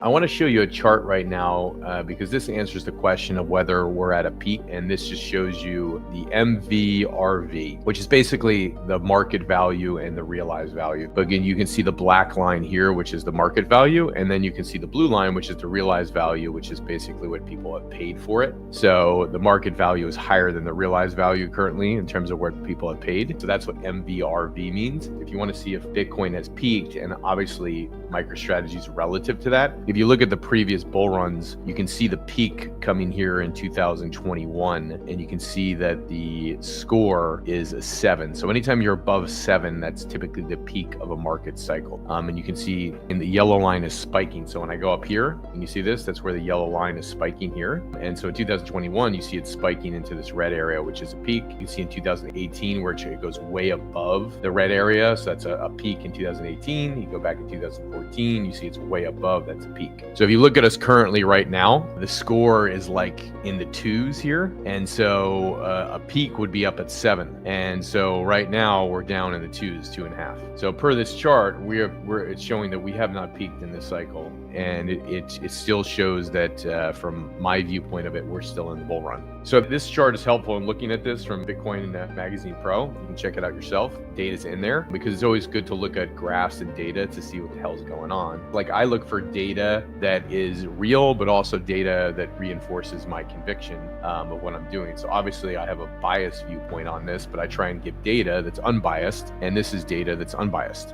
I want to show you a chart right now because this answers the question of whether we're at a peak, and this just shows you the MVRV, which is basically the market value and the realized value. But again, you can see the black line here, which is the market value, and then you can see the blue line, which is the realized value, which is basically what people have paid for it. So the market value is higher than the realized value currently in terms of what people have paid. So that's what MVRV means. If you want to see if Bitcoin has peaked, and obviously MicroStrategy is relative to that. If you look at the previous bull runs, you can see the peak coming here in 2021, and you can see that the score is a 7. So anytime you're above 7, that's typically the peak of a market cycle. And you can see in the yellow line is spiking. So when I go up here and you see this, that's where the yellow line is spiking here. And so in 2021, you see it spiking into this red area, which is a peak. You can see in 2018 where it goes way above the red area. So that's a peak in 2018. You go back in 2014, you see it's way above, that's a peak. So if you look at us currently right now, the score is like in the 2s here. And so a peak would be up at 7. And so right now we're down in the 2s, 2.5. So per this chart, it's showing that we have not peaked in this cycle. And it still shows that from my viewpoint of it, we're still in the bull run. So this chart is helpful in looking at this from Bitcoin Magazine Pro. You can check it out yourself. Data's in there because it's always good to look at graphs and data to see what the hell's going on. Like I look for data that is real, but also data that reinforces my conviction of what I'm doing. So obviously I have a biased viewpoint on this, but I try and give data that's unbiased, and this is data that's unbiased.